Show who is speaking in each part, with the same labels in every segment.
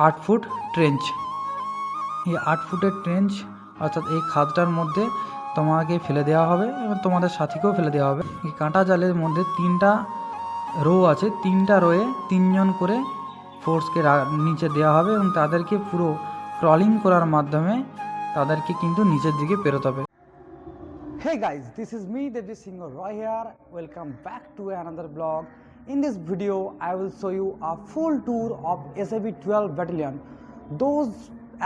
Speaker 1: 8 foot trench. এই 8 ফুটের trench অর্থাৎ এই খাদটার মধ্যে তোমাকে ফেলে দেওয়া হবে এবং তোমাদের সাথীকেও ফেলে দেওয়া হবে। এই কাঁটা জালের মধ্যে 3টা রো আছে, 3টা রোয়ে 3 জন করে ফোর্সকে নিচে দেওয়া হবে এবং তাদেরকে পুরো ক্রলিং করার মাধ্যমে তাদেরকে কিন্তু নিচের দিকে পেরোতে হবে।
Speaker 2: Hey guys, this is me Devjit Singh Roy here. Welcome back to another vlog. In this video, I will show you a full tour of SAB 12 Battalion. Those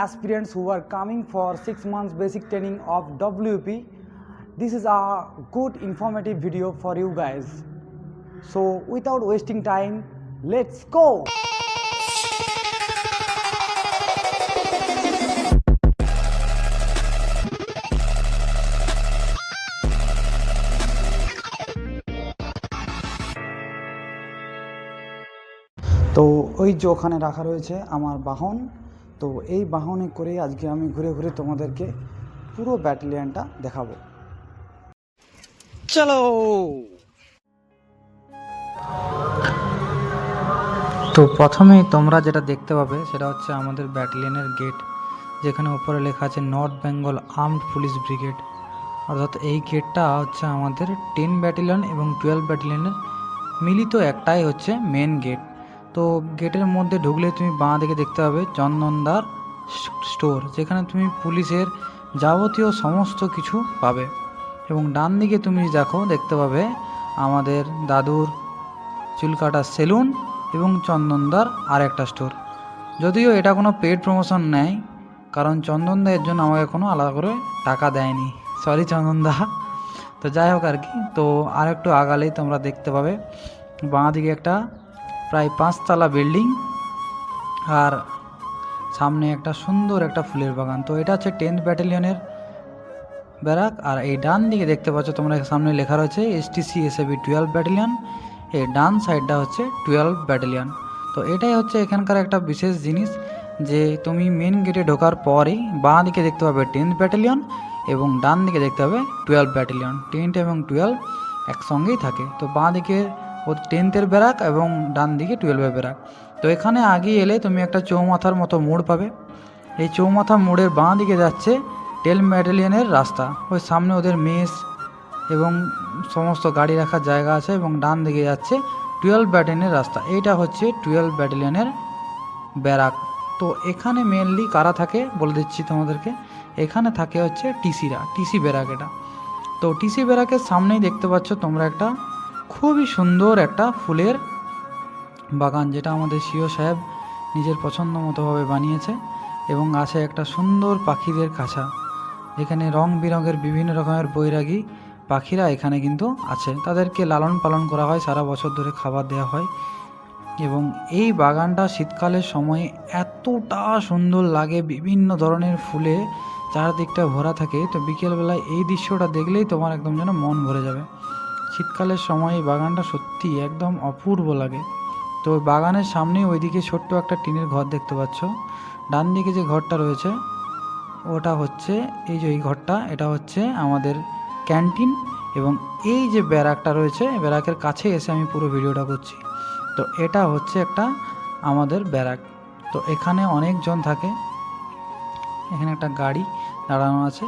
Speaker 2: aspirants who are coming for 6 months basic training of WP, this is a good informative video for you guys. So without wasting time, let's go. তো ওই যে ওখানে রাখা রয়েছে আমার বাহন, তো এই বাহনে করে আজকে আমি ঘুরে ঘুরে তোমাদেরকে পুরো ব্যাটালিয়নটা দেখাবো। চলো।
Speaker 1: তো প্রথমেই তোমরা যেটা দেখতে পাবে সেটা হচ্ছে আমাদের ব্যাটালিয়নের গেট, যেখানে উপরে লেখা আছে north Bengal armed police brigade. অর্থাৎ এই গেটটা হচ্ছে আমাদের 10 ব্যাটালিয়ন এবং 12 ব্যাটালিয়নের মিলিত একটাই হচ্ছে মেন গেট। তো গেটের মধ্যে ঢুকলে তুমি বাঁ দিকে দেখতে পাবে চন্দনদার স্টোর, যেখানে তুমি পুলিশের যাবতীয় সমস্ত কিছু পাবে। এবং ডান দিকে তুমি দেখতে পাবে আমাদের দাদুর চুল কাটার সেলুন এবং চন্দনদার আর একটা স্টোর। যদিও এটা কোনো পেড প্রমোশন নেয়, কারণ চন্দনদা এর জন্য আমাকে কোনো আলাদা করে টাকা দেয়নি, সরি চন্দনদা। তো যাই হোক আর কি। তো আর একটু আগালেই তোমরা দেখতে পাবে বাঁ দিকে একটা প্রায় 5 তলা বিল্ডিং আর সামনে একটা সুন্দর একটা ফুলের বাগান। তো এটা হচ্ছে 10th ব্যাটালিয়নের ব্যারাক। আর এই ডান দিকে দেখতে পাচ্ছ তোমরা সামনে লেখা রয়েছে STC SAB 12 ব্যাটালিয়ন। এই ডান সাইডটা হচ্ছে 12 ব্যাটালিয়ন। তো এটাই হচ্ছে এখানকার একটা বিশেষ জিনিস, যে তুমি মেন গেটে ঢোকার পরেই বাঁ দিকে দেখতে পাবে 10th ব্যাটালিয়ন এবং ডান দিকে দেখতে পাবে 12 ব্যাটালিয়ন। 10 এবং 12 একসঙ্গেই থাকে। তো বাঁ দিকে 10th ব্যারাক এবং ডান দিকে 12 ব্যারাক। তো এখানে আগে এলে তুমি একটা চৌমাথার মতো মোড় পাবে। এই চৌমাথা মোড়ের বাঁ দিকে যাচ্ছে 10 ব্যাটালিয়নের রাস্তা। ওই সামনে ওদের মেস এবং সমস্ত গাড়ি রাখার জায়গা আছে এবং ডান দিকে যাচ্ছে 12 ব্যাটালিয়নের রাস্তা। এইটা হচ্ছে 12 ব্যাটালিয়নের ব্যারাক। তো এখানে মেনলি কারা থাকে বলে দিচ্ছি তোমাদেরকে। এখানে থাকে হচ্ছে টিসি ব্যারাক এটা। তো টিসি ব্যারাকের সামনেই দেখতে পাচ্ছ তোমরা একটা খুবই সুন্দর একটা ফুলের বাগান, যেটা আমাদের সিও সাহেব নিজের পছন্দ মতোভাবে বানিয়েছে। এবং আছে একটা সুন্দর পাখিদের খাঁচা, এখানে রং বেরঙের বিভিন্ন রকমের বৈরাগী পাখিরা এখানে কিন্তু আছে। তাদেরকে লালন পালন করা হয়, সারা বছর ধরে খাবার দেওয়া হয়। এবং এই বাগানটা শীতকালের সময় এতটা সুন্দর লাগে, বিভিন্ন ধরনের ফুলে চারদিকটা ভরা থাকে। তো বিকেলবেলায় এই দৃশ্যটা দেখলেই তোমার একদম যেন মন ভরে যাবে। শীতকালের সময় এই বাগানটা সত্যি একদম অপূর্ব লাগে। তো বাগানের সামনে ওইদিকে ছোট্ট একটা টিনের ঘর দেখতে পাচ্ছ। ডান দিকে যে ঘরটা রয়েছে ওটা হচ্ছে এই যে এই ঘরটা, এটা হচ্ছে আমাদের ক্যান্টিন। এবং এই যে ব্যারাকটা রয়েছে, ব্যারাকের কাছে এসে আমি পুরো ভিডিওটা করছি। তো এটা হচ্ছে একটা আমাদের ব্যারাক। তো এখানে অনেকজন থাকে। এখানে একটা গাড়ি দাঁড়ানো আছে।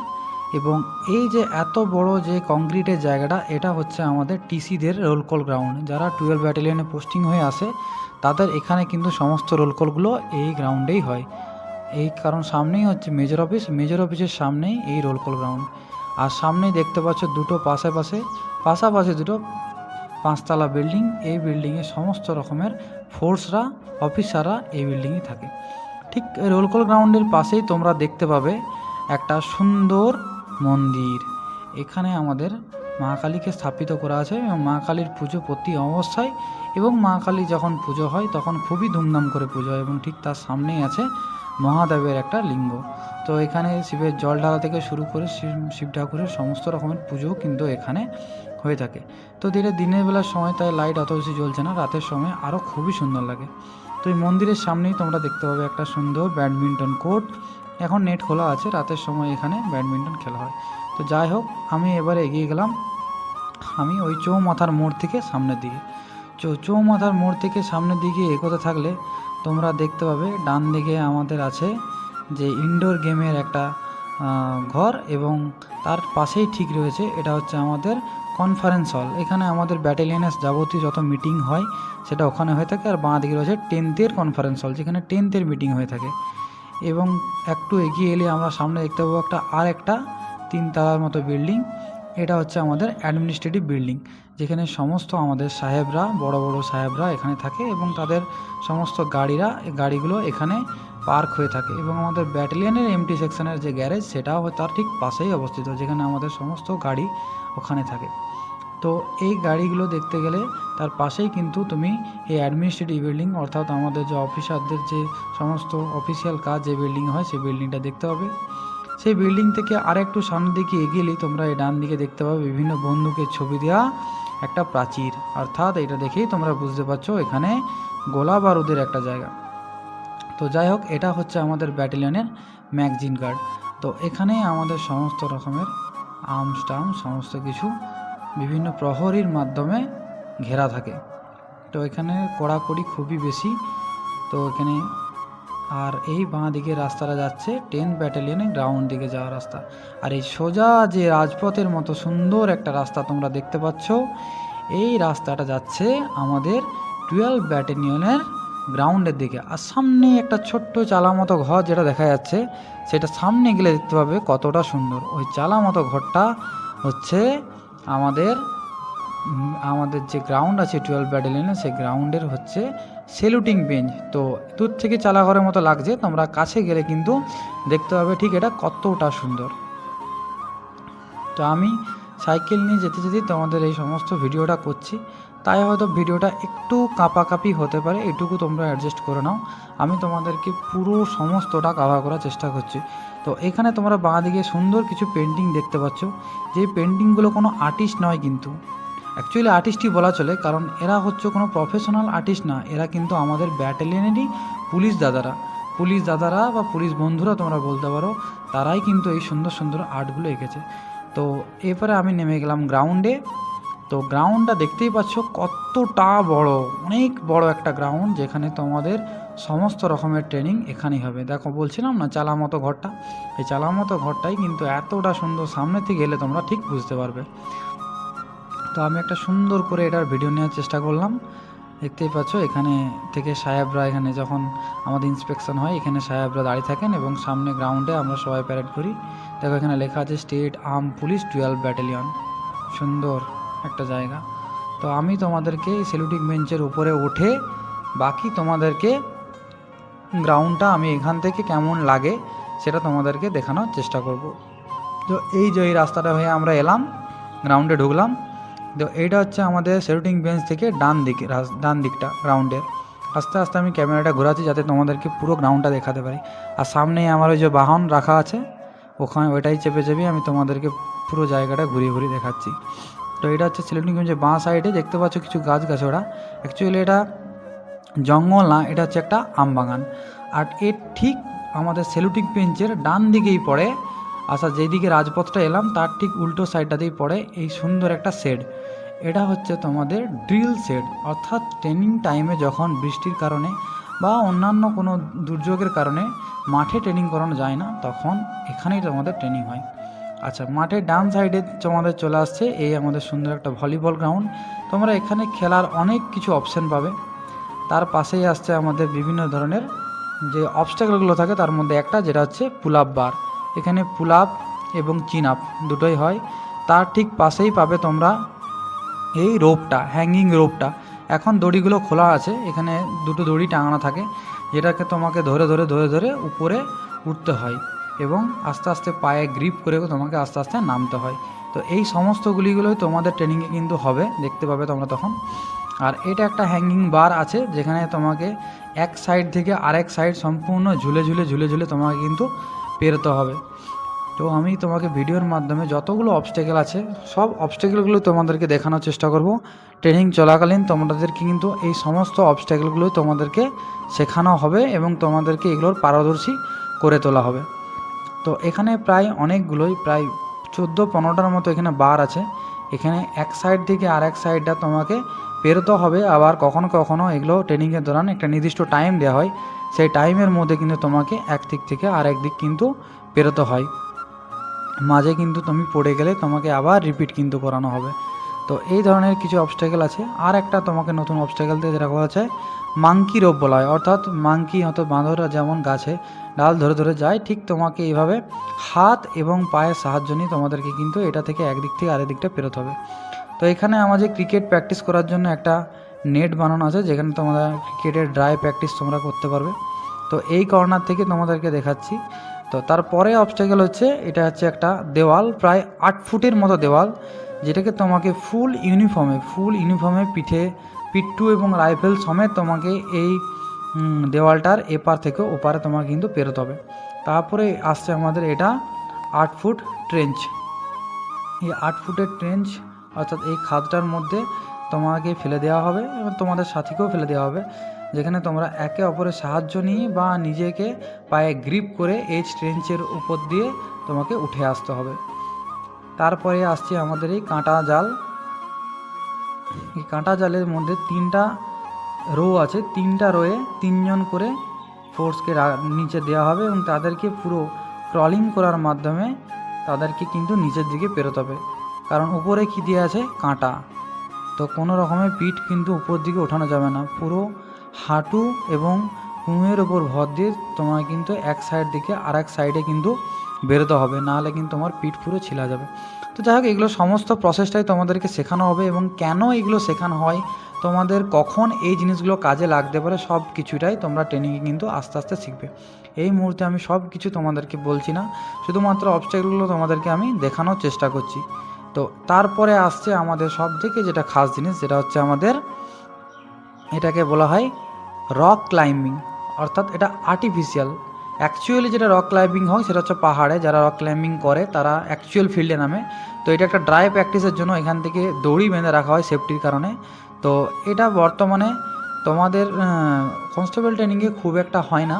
Speaker 1: এবং এই যে এত বড় যে কংক্রিটের জায়গাটা, এটা হচ্ছে আমাদের টিসিদের রোল কল গ্রাউন্ড। যারা 12 ব্যাটালিয়নে পোস্টিং হয়ে আসে তাদের এখানে কিন্তু সমস্ত রোল কলগুলো এই গ্রাউন্ডেই হয়। এই কারণ সামনেই হচ্ছে মেজর অফিসের সামনেই এই রোল কল গ্রাউন্ড। আর সামনেই দেখতে পাচ্ছ দুটো পাশাপাশি দুটো 5 তলা বিল্ডিং। এই বিল্ডিংয়ে সমস্ত রকমের ফোর্সরা, অফিসাররা এই বিল্ডিংয়ে থাকে। ঠিক রোল কল গ্রাউন্ডের পাশেই তোমরা দেখতে পাবে একটা সুন্দর মন্দির। এখানে আমাদের মা কালীকে স্থাপিত করা আছে এবং মা কালীর পুজো প্রতি অমাবস্যায় এবং মা কালী যখন পুজো হয় তখন খুবই ধুমধাম করে পুজো হয়। এবং ঠিক তার সামনেই আছে মহাদেবের একটা লিঙ্গ। তো এখানে শিবের জল ঢালা থেকে শুরু করে শিব ঠাকুরের সমস্ত রকমের পুজো কিন্তু এখানে হয়ে থাকে। তো দিনের বেলার সময় তাই লাইট অত বেশি জ্বলছে না, রাতের সময় আরও খুবই সুন্দর লাগে। তো এই মন্দিরের সামনেই তোমরা দেখতে পাবে একটা সুন্দর ব্যাডমিন্টন কোর্ট। এখন নেট খোলা আছে, রাতের সময় এখানে ব্যাডমিন্টন খেলা হয়। তো যাই হোক, আমি এবারে এগিয়ে গেলাম আমি ওই চৌমাথার মোড় থেকে সামনের দিকে। চৌমাথার মোড় থেকে সামনের দিকে এগোতে থাকলে তোমরা দেখতে পাবে ডান দিকে আমাদের আছে যে ইনডোর গেমের একটা ঘর, এবং তার পাশেই ঠিক রয়েছে এটা হচ্ছে আমাদের কনফারেন্স হল। এখানে আমাদের ব্যাটালিয়নের যাবতীয় যত মিটিং হয় সেটা ওখানে হয়ে থাকে। আর বাঁ দিকে রয়েছে 10th কনফারেন্স হল, যেখানে 10th মিটিং হয়ে থাকে। এবং একটু এগিয়ে এলে আমরা সামনে দেখতে পাবো একটা 3 তলার মতো বিল্ডিং। এটা হচ্ছে আমাদের অ্যাডমিনিস্ট্রেটিভ বিল্ডিং, যেখানে সমস্ত আমাদের সাহেবরা, বড় বড় সাহেবরা এখানে থাকে এবং তাদের সমস্ত গাড়িগুলো এখানে পার্ক হয়ে থাকে। এবং আমাদের ব্যাটালিয়নের এমটি সেকশনের যে গ্যারেজ সেটাও তার ঠিক পাশেই অবস্থিত, যেখানে আমাদের সমস্ত গাড়ি ওখানে থাকে। তো এই গাড়িগুলো দেখতে গেলে তার পাশেই কিন্তু তুমি এই অ্যাডমিনিস্ট্রেটিভ বিল্ডিং, অর্থাৎ আমাদের যে অফিসারদের যে সমস্ত অফিসিয়াল কাজ যে বিল্ডিং হয় সেই বিল্ডিংটা দেখতে পাবে। সেই বিল্ডিং থেকে আরেকটু সামনের দিকে এগিয়েলেই তোমরা এই ডান দিকে দেখতে পাবে বিভিন্ন বন্দুকের ছবি দেওয়া একটা প্রাচীর। অর্থাৎ এটা দেখেই তোমরা বুঝতে পারছো এখানে গোলা বারুদের একটা জায়গা। তো যাই হোক, এটা হচ্ছে আমাদের ব্যাটালিয়নের ম্যাগজিন গার্ড। তো এখানে আমাদের সমস্ত রকমের আর্মস সমস্ত কিছু বিভিন্ন প্রহরীর মাধ্যমে ঘেরা থাকে। তো এখানে কড়াকড়ি খুবই বেশি। তো এখানে আর এই বাঁ দিকে রাস্তাটা যাচ্ছে 10 ব্যাটালিয়নের গ্রাউন্ড দিকে যাওয়ার রাস্তা। আর এই সোজা যে রাজপথের মতো সুন্দর একটা রাস্তা তোমরা দেখতে পাচ্ছ, এই রাস্তাটা যাচ্ছে আমাদের 12 ব্যাটালিয়নের গ্রাউন্ডের দিকে। আর সামনে একটা ছোট্ট চালা মতো ঘর যেটা দেখা যাচ্ছে, সেটা সামনে গেলে দেখতে পাবে কতটা সুন্দর। ওই চালা মতো ঘরটা হচ্ছে আমাদের যে গ্রাউন্ড আছে 12 ব্যাটালিয়নে, সেই গ্রাউন্ডের হচ্ছে সেলুটিং বেঞ্চ। তো দূর থেকে চালাঘরের মতো লাগছে, তোমরা কাছে গেলে কিন্তু দেখতে পাবে ঠিক এটা কতটা সুন্দর। তো আমি সাইকেল নিয়ে যেতে যেতেই তোমাদের এই সমস্ত ভিডিওটা করছি, তাই হয়তো ভিডিওটা একটু কাঁপাকাঁপি হতে পারে, এটুকু তোমরা অ্যাডজাস্ট করে নাও। আমি তোমাদেরকে পুরো সমস্তটা কভার করার চেষ্টা করছি। তো এখানে তোমরা বাঁ দিকে সুন্দর কিছু পেন্টিং দেখতে পাচ্ছ, যে পেন্টিংগুলো কোনো আর্টিস্ট নয়, কিন্তু অ্যাকচুয়ালি আর্টিস্টই বলা চলে, কারণ এরা হচ্ছে কোনো প্রফেশনাল আর্টিস্ট না, এরা কিন্তু আমাদের ব্যাটালিয়নেরই পুলিশ দাদারা বা পুলিশ বন্ধুরা তোমরা বলতে পারো, তারাই কিন্তু এই সুন্দর সুন্দর আর্টগুলো এঁকেছে। তো এরপরে আমি নেমে গেলাম গ্রাউন্ডে। তো গ্রাউন্ডটা দেখতেই পাচ্ছ কতটা বড়, অনেক বড় একটা গ্রাউন্ড, যেখানে তোমাদের সমস্ত রকমের ট্রেনিং এখানেই হবে। দেখো বলছিলাম না চালা মতো ঘরটা, এই চালা মতো ঘরটাই কিন্তু এতটা সুন্দর, সামনে থেকে গেলে তোমরা ঠিক বুঝতে পারবে। তো আমি একটা সুন্দর করে এটার ভিডিও নেওয়ার চেষ্টা করলাম। দেখতেই পাচ্ছ এখানে থেকে সাহেবরা, এখানে যখন আমাদের ইন্সপেকশন হয় এখানে সাহেবরা দাঁড়িয়ে থাকেন এবং সামনে গ্রাউন্ডে আমরা সবাই প্যারেড করি। দেখো এখানে লেখা আছে স্টেট আর্ম পুলিশ 12 ব্যাটালিয়ন, সুন্দর একটা জায়গা। তো আমি তোমাদেরকে সেলুটিং বেঞ্চের উপরে উঠে বাকি তোমাদেরকে গ্রাউন্ডটা আমি এখান থেকে কেমন লাগে সেটা তোমাদেরকে দেখানোর চেষ্টা করব। তো এই যে এই রাস্তাটা হয়ে আমরা এলাম, গ্রাউন্ডে ঢুকলাম। তো এইটা হচ্ছে আমাদের সেলুটিং বেঞ্চ থেকে ডান দিকটা গ্রাউন্ডের। আস্তে আস্তে আমি ক্যামেরাটা ঘোরাচ্ছি যাতে তোমাদেরকে পুরো গ্রাউন্ডটা দেখাতে পারি। আর সামনেই আমার ওই যে বাহন রাখা আছে, ওখানে ওইটাই চেপে আমি তোমাদেরকে পুরো জায়গাটা ঘুরিয়ে ঘুরিয়ে দেখাচ্ছি। তো এটা হচ্ছে সেলুটিং বেঞ্চের বাঁ সাইডে দেখতে পাচ্ছ কিছু গাছগাছড়া। অ্যাকচুয়ালি এটা জঙ্গল না, এটা হচ্ছে একটা আম বাগান। আর এর ঠিক আমাদের সেলুটিং বেঞ্চের ডান দিকেই পড়ে, যেদিকে রাজপথটা এলাম তার ঠিক উল্টো সাইডটাতেই পড়ে এই সুন্দর একটা শেড। এটা হচ্ছে তোমাদের ড্রিল শেড, অর্থাৎ ট্রেনিং টাইমে যখন বৃষ্টির কারণে বা অন্যান্য কোনো দুর্যোগের কারণে মাঠে ট্রেনিং করানো যায় না, তখন এখানেই তোমাদের ট্রেনিং হয়। আচ্ছা, মাঠের ডান সাইডে তোমাদের চলে আসছে এই আমাদের সুন্দর একটা ভলিবল গ্রাউন্ড। তোমরা এখানে খেলার অনেক কিছু অপশান পাবে। তার পাশেই আসছে আমাদের বিভিন্ন ধরনের যে অবস্ট্যাকলগুলো থাকে, তার মধ্যে একটা যেটা হচ্ছে পুল আপ বার। এখানে পুল আপ এবং চিন আপ দুটোই হয়। তার ঠিক পাশেই পাবে তোমরা এই রোপটা, হ্যাঙ্গিং রোপটা। এখন দড়িগুলো খোলা আছে, এখানে দুটো দড়ি টাঙানো থাকে, যেটাকে তোমাকে ধরে ধরে ধরে ধরে উপরে উঠতে হয় এবং আস্তে আস্তে পায়ে গ্রিপ করে তোমাকে আস্তে আস্তে নামতে হয়। তো এই সমস্তগুলিগুলোই তোমাদের ট্রেনিংয়ে কিন্তু হবে, দেখতে পাবে তোমরা তখন। আর এটা একটা হ্যাঙ্গিং বার আছে, যেখানে তোমাকে এক সাইড থেকে আরেক সাইড সম্পূর্ণ ঝুলে ঝুলে ঝুলে ঝুলে তোমাকে কিন্তু পেরোতে হবে। তো আমি তোমাকে ভিডিওর মাধ্যমে যতগুলো অবস্ট্যাকেল আছে সব অবস্ট্যাকেলগুলো তোমাদেরকে দেখানোর চেষ্টা করব। ট্রেনিং চলাকালীন তোমাদেরকে কিন্তু এই সমস্ত অবস্ট্যাকেলগুলো তোমাদেরকে শেখানো হবে এবং তোমাদেরকে এগুলোর পারদর্শী করে তোলা হবে। তো এখানে প্রায় অনেকগুলোই, প্রায় 14-15টার মতো এখানে বার আছে। এখানে এক সাইড থেকে আর এক সাইডটা তোমাকে পেরোতে হবে। আবার কখনো কখনো এগুলো ট্রেনিংয়ের দৌরান একটা নির্দিষ্ট টাইম দেওয়া হয়, সেই টাইমের মধ্যে কিন্তু তোমাকে এক দিক থেকে আর এক দিক কিন্তু পেরোতে হয়। মাঝে কিন্তু তুমি পড়ে গেলে তোমাকে আবার রিপিট কিন্তু করানো হবে। তো এই ধরনের কিছু অবস্ট্যাকেল আছে। আর একটা তোমাকে নতুন অবস্ট্যাকেল দিয়ে যেটা করা আছে মাঙ্কি রোপ বলা হয়, অর্থাৎ মাঙ্কি হয়তো বাঁদররা যেমন গাছে ডাল ধরে ধরে যায়, ঠিক তোমাকে এইভাবে হাত এবং পায়ের সাহায্য নিয়ে তোমাদেরকে কিন্তু এটা থেকে একদিক থেকে আরেক দিকটা পেরোতে হবে। তো এখানে আমাদের ক্রিকেট প্র্যাকটিস করার জন্য একটা নেট বানানো আছে, যেখানে তোমাদের ক্রিকেটের ড্রাই প্র্যাকটিস তোমরা করতে পারবে। তো এই কর্নার থেকে তোমাদেরকে দেখাচ্ছি। তো তারপরে অবস্ট্যাকেল হচ্ছে, এটা হচ্ছে একটা দেওয়াল, প্রায় 8 ফুটের মতো দেওয়াল, যেটাকে তোমাকে ফুল ইউনিফর্মে পিট্টু এবং রাইফেল সমেত তোমাকে এই দেওয়ালটার এপার থেকে ওপারে তোমাকে কিন্তু পেরোতে হবে। তারপরে আসছে আমাদের এটা 8 ফুট ট্রেঞ্চ। এই 8 ফুটের ট্রেঞ্চ অর্থাৎ এই খাদটার মধ্যে তোমাকে ফেলে দেওয়া হবে এবং তোমাদের সাথীকেও ফেলে দেওয়া হবে, যেখানে তোমরা একে অপরের সাহায্য নিয়ে বা নিজেকে পায়ে গ্রিপ করে এই ট্রেঞ্চের উপর দিয়ে তোমাকে উঠে আসতে হবে। তারপরে আসছে আমাদের এই কাঁটা জাল। এই কাঁটা জালের মধ্যে 3টা রো আছে, 3টা রোয়ে 3 জন করে ফোর্সকে নিচে দেওয়া হবে এবং তাদেরকে পুরো ক্রলিং করার মাধ্যমে তাদেরকে কিন্তু নিচের দিকে পেরোতে হবে। কারণ উপরে কী দিয়ে আছে কাঁটা, তো কোনো রকমের পিঠ কিন্তু উপর দিকে ওঠানো যাবে না, পুরো হাঁটু এবং কুঁয়ের ওপর ভর দিয়ে তোমার কিন্তু এক সাইড দিকে আর এক সাইডে কিন্তু বেরোতে হবে, নাহলে কিন্তু তোমার পিঠ পুরো ছিলা যাবে। তো যাই হোক, এগুলো সমস্ত প্রসেসটাই তোমাদেরকে শেখানো হবে এবং কেন এগুলো শেখানো হয়, তোমাদের কখন এই জিনিসগুলো কাজে লাগতে পারে, সব কিছুটাই তোমরা ট্রেনিংয়ে কিন্তু আস্তে আস্তে শিখবে। এই মুহূর্তে আমি সব কিছু তোমাদেরকে বলছি না, শুধুমাত্র অবস্ট্যাকেলগুলো তোমাদেরকে আমি দেখানোর চেষ্টা করছি। তো তারপরে আসছে আমাদের সব থেকে যেটা খাস জিনিস, যেটা হচ্ছে আমাদের এটাকে বলা হয় রক ক্লাইম্বিং, অর্থাৎ এটা আর্টিফিশিয়াল। অ্যাকচুয়ালি যেটা রক ক্লাইম্বিং হয় সেটা হচ্ছে পাহাড়ে যারা রক ক্লাইম্বিং করে তারা অ্যাকচুয়াল ফিল্ডে নামে। তো এটা একটা ড্রাই প্র্যাকটিসের জন্য এখান থেকে দড়ি বেঁধে রাখা হয় সেফটির কারণে। তো এটা বর্তমানে তোমাদের কনস্টেবল ট্রেনিংয়ে খুব একটা হয় না,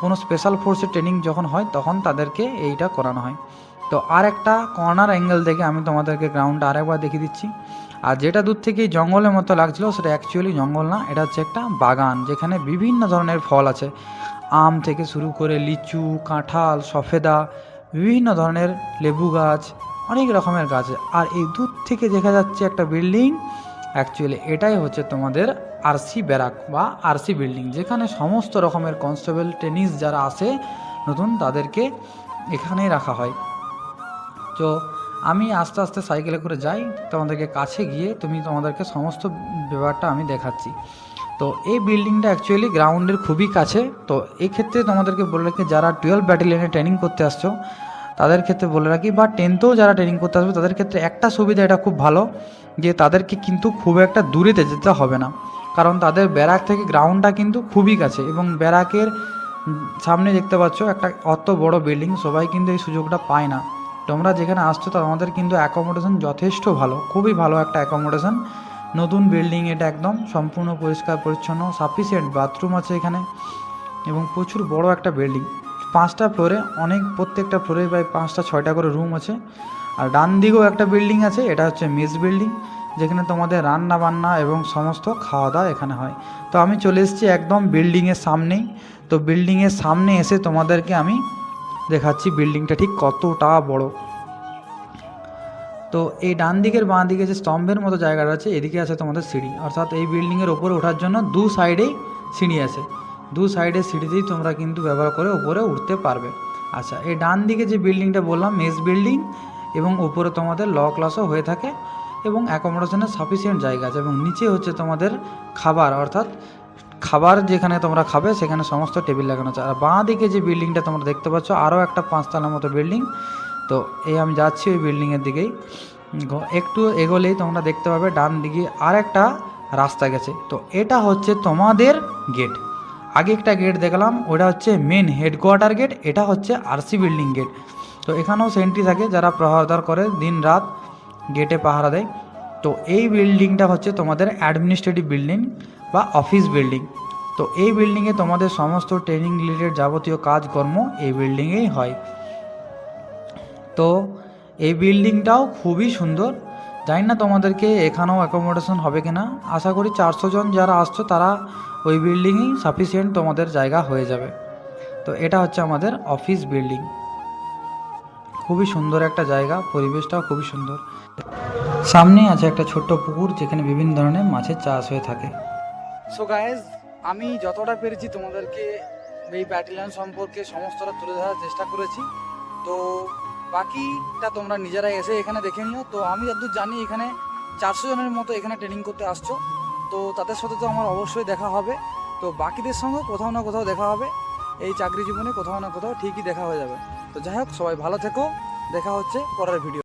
Speaker 1: কোনো স্পেশাল ফোর্সের ট্রেনিং যখন হয় তখন তাদেরকে এইটা করানো হয়। তো আর একটা কর্নার অ্যাঙ্গেল থেকে আমি তোমাদেরকে গ্রাউন্ডটা আরেকবার দেখিয়ে দিচ্ছি। আর যেটা দূর থেকে জঙ্গলের মতো লাগছিলো সেটা অ্যাকচুয়ালি জঙ্গল না, এটা হচ্ছে একটা বাগান, যেখানে বিভিন্ন ধরনের ফল আছে, আম থেকে শুরু করে লিচু, কাঁঠাল, সফেদা, বিভিন্ন ধরনের লেবু গাছ, অনেক রকমের গাছ। আর এই দূর থেকে দেখা যাচ্ছে একটা বিল্ডিং, অ্যাকচুয়ালি এটাই হচ্ছে তোমাদের আরসি ব্যারাক বা আরসি বিল্ডিং, যেখানে সমস্ত রকমের কনস্টেবল ট্রেনিস যারা আসে নতুন তাদেরকে এখানেই রাখা হয়। তো আমি আস্তে আস্তে সাইকেলে করে যাই তোমাদেরকে কাছে গিয়ে তোমাদেরকে সমস্ত ব্যাপারটা আমি দেখাচ্ছি। তো এই বিল্ডিংটা অ্যাকচুয়ালি গ্রাউন্ডের খুবই কাছে। তো এই ক্ষেত্রে তোমাদেরকে বলে রাখি, যারা 12 ব্যাটালিয়নে ট্রেনিং করতে আসছো তাদের ক্ষেত্রে বলে রাখি, বা 10থেও যারা ট্রেনিং করতে আসবে তাদের ক্ষেত্রে একটা সুবিধা এটা খুব ভালো, যে তাদেরকে কিন্তু খুব একটা দূরে যেতে হবে না, কারণ তাদের ব্যারাক থেকে গ্রাউন্ডটা কিন্তু খুবই কাছে এবং ব্যারাকের সামনে দেখতে পাচ্ছ একটা অত বড় বিল্ডিং, সবাই কিন্তু এই সুযোগটা পায় না। তোমরা যেখানে আসছো তোমাদের কিন্তু অ্যাকোমোডেশন যথেষ্ট ভালো, খুবই ভালো একটা অ্যাকোমোডেশন। নতুন বিল্ডিং এটা, একদম সম্পূর্ণ পরিষ্কার পরিচ্ছন্ন, সাফিসিয়েন্ট বাথরুম আছে এখানে এবং প্রচুর বড় একটা বিল্ডিং, 5টা ফ্লোরে, প্রত্যেকটা ফ্লোরে প্রায় 5টা 6টা করে রুম আছে। আর ডান দিকেও একটা বিল্ডিং আছে, এটা হচ্ছে মেস বিল্ডিং, যেখানে তোমাদের রান্না বান্না এবং সমস্ত খাওয়া দাওয়া এখানে হয়। তো আমি চলে এসেছি একদম বিল্ডিংয়ের সামনেই। তো বিল্ডিংয়ের সামনে এসে তোমাদেরকে আমি দেখাচ্ছি বিল্ডিংটা ঠিক কতটা বড়। তো এই ডান দিকের বাঁ দিকে যে স্তম্ভের মতো জায়গাটা আছে, এদিকে আছে তোমাদের সিঁড়ি, অর্থাৎ এই বিল্ডিংয়ের ওপরে ওঠার জন্য দু সাইডেই সিঁড়ি আছে, দু সাইডে সিঁড়িতেই তোমরা কিন্তু ব্যবহার করে ওপরে উঠতে পারবে। আচ্ছা, এই ডান দিকে যে বিল্ডিংটা বললাম মেস বিল্ডিং, এবং ওপরে তোমাদের ল ক্লাসও হয়ে থাকে এবং অ্যাকোমোডেশনের সাফিসিয়েন্ট জায়গা আছে, এবং নিচে হচ্ছে তোমাদের খাবার, অর্থাৎ খাবার যেখানে তোমরা খাবে সেখানে সমস্ত টেবিল লাগানো আছে। আর বাঁ দিকে যে বিল্ডিংটা তোমরা দেখতে পাচ্ছ আরও একটা 5তলার মতো বিল্ডিং। তো এই আমি যাচ্ছি ওই বিল্ডিংয়ের দিকেই, একটু এগোলেই তোমরা দেখতে পাবে ডান দিকে আর একটা রাস্তা গেছে। তো এটা হচ্ছে তোমাদের গেট। আগে একটা গেট দেখলাম, ওটা হচ্ছে মেন হেডকোয়ার্টার গেট, এটা হচ্ছে আরসি বিল্ডিং গেট। তো এখানেও সেন্ট্রি থাকে যারা প্রহারদার করে, দিন রাত গেটে পাহারা দেয়। তো এই বিল্ডিংটা হচ্ছে তোমাদের অ্যাডমিনিস্ট্রেটিভ বিল্ডিং বা অফিস বিল্ডিং। তো এই বিল্ডিংয়ে তোমাদের সমস্ত ট্রেনিং রিলেটেড যাবতীয় কাজকর্ম এই বিল্ডিংয়েই হয়। তো এই বিল্ডিংটাও খুবই সুন্দর, জানি না তোমাদেরকে এখানেও অ্যাকোমোডেশন হবে কি না, আশা করি 400 জন যারা আসছো তারা ওই বিল্ডিংই সাফিসিয়েন্ট তোমাদের জায়গা হয়ে যাবে। তো এটা হচ্ছে আমাদের অফিস বিল্ডিং, খুবই সুন্দর একটা জায়গা, পরিবেশটাও খুবই সুন্দর। সামনেই আছে একটা ছোট্ট পুকুর যেখানে বিভিন্ন ধরনের মাছের চাষ হয়ে থাকে।
Speaker 2: সো গাইজ, আমি যতটা পেরেছি তোমাদেরকে এই ব্যাটালিয়ন সম্পর্কে সমস্তটা তুলে ধরার চেষ্টা করেছি। তো বাকিটা তোমরা নিজেরাই এসে এখানে দেখে নিও। তো আমি যতদূর জানি এখানে 400 জনের মতো এখানে ট্রেনিং করতে আসছো। তো তাদের সাথে তো আমার অবশ্যই দেখা হবে। তো বাকিদের সঙ্গেও কোথাও না কোথাও দেখা হবে। এই চাকরি জীবনে কোথাও না কোথাও ঠিকই দেখা হয়ে যাবে। তো যাই হোক, সবাই ভালো থেকো, দেখা হচ্ছে পরের ভিডিও।